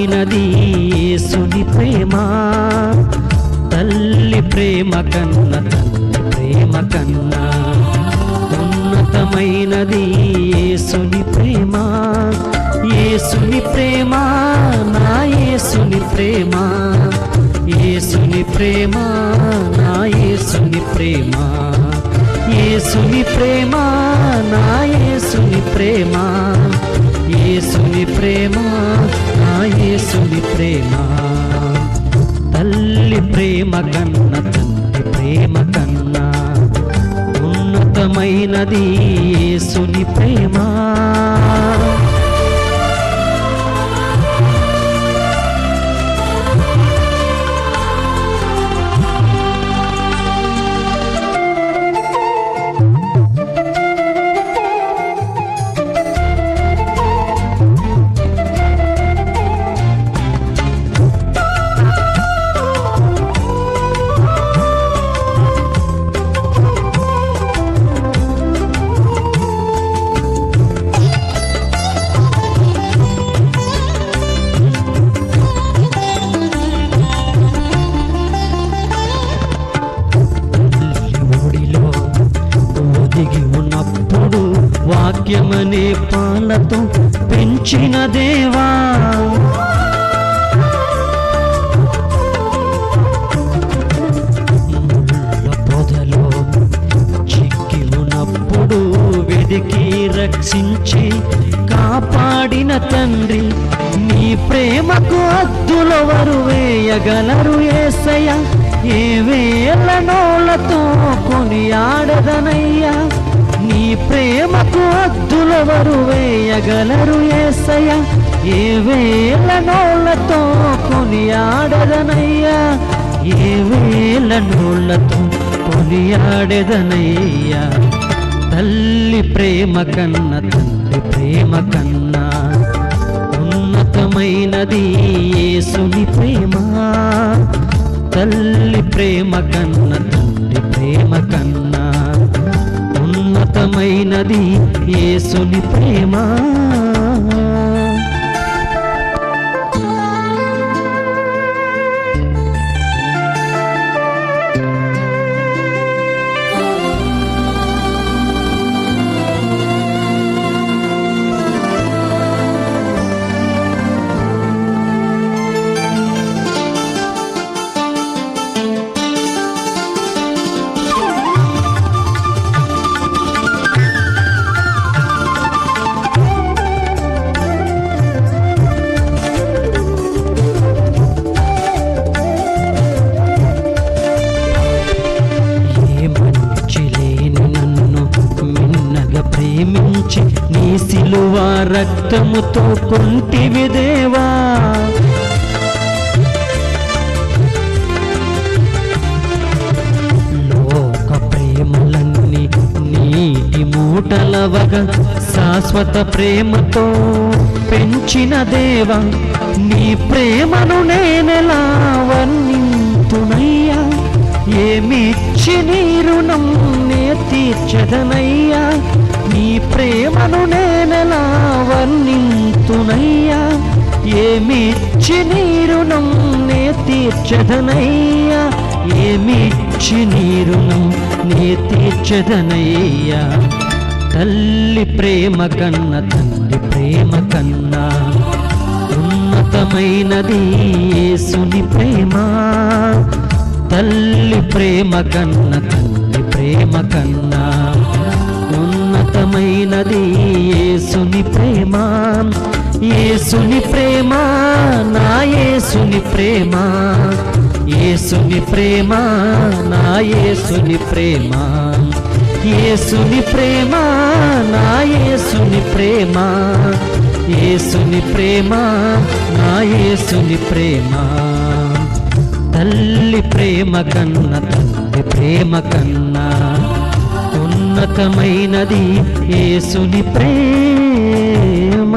ఉన్నతమైనది యేసుని ప్రేమ, తల్లి ప్రేమ కన్నా తండ్రి ప్రేమ కన్నా ఉన్నతమైనది యేసుని ప్రేమ. యేసుని ప్రేమ నా యేసుని ప్రేమ, యేసుని ప్రేమ నా యేసుని ప్రేమ, యేసుని ప్రేమ నా యేసుని ప్రేమ, యేసుని ప్రేమ నా యేసుని ప్రేమ. తల్లి ప్రేమ కన్నా తండ్రి ప్రేమ కన్నా ఉన్నతమైనది యేసుని ప్రేమ. వాక్యమనే పాలతో పెంచిన దేవా, ముళ్ళ పొదలో చిక్కి ఉన్నప్పుడు వెదికి రక్షించి కాపాడిన తండ్రి, నీ ప్రేమకు హద్దులెవరు వేయగలరు యేసయ్య. ఏ వేల నోళ్ళతో కొనియాడదనయ్యా, నీ ప్రేమకు హద్దులెవరు వేయగలరు యేసయ్య. ఏ వేల నోళ్ళతో కొనియాడదనయ్యా, ఏ వేల నోళ్ళతో కొనియాడదనయ్యా. తల్లి ప్రేమ కన్నా తండ్రి ప్రేమ కన్నా ఉన్నతమైనది యేసుని ప్రేమ. తల్లి ప్రేమ కన్నా తండ్రి ప్రేమ కన్నా ఉన్నతమైనది యేసుని ప్రేమ. ప్రేమించి నీ సిలువ రక్తముతో కొంటివి దేవా, లోక ప్రేమలన్నీ నీటి మూటలవగా శాశ్వత ప్రేమతో పెంచిన దేవా, నీ ప్రేమను నేనెలా వర్ణింతునయ్యా. ఏమిచ్చి నీ రుణం నే తీర్చదనయ్యా, నీ ప్రేమను నేనెలా వర్ణింతునయ్యా. ఏమిచ్చి నీ రుణం నే తీర్చదనయ్యా, ఏమిచ్చి నీ రుణం నే తీర్చదనయ్యా. తల్లి ప్రేమ కన్నా తండ్రి ప్రేమ కన్నా ఉన్నతమైనది యేసుని ప్రేమ. తల్లి ప్రేమ కన్నా తండ్రి ప్రేమ కన్నా ఉన్నతమైనది యేసుని ప్రేమ. యేసుని ప్రేమ నా యేసుని ప్రేమ, యేసుని ప్రేమ నా యేసుని ప్రేమ, యేసుని ప్రేమ నా యేసుని ప్రేమ, యేసుని ప్రేమ నా యేసుని ప్రేమ. తల్లి ప్రేమ కన్నా తండ్రి ప్రేమ కన్నా ఉన్నతమైనది యేసుని ప్రేమ.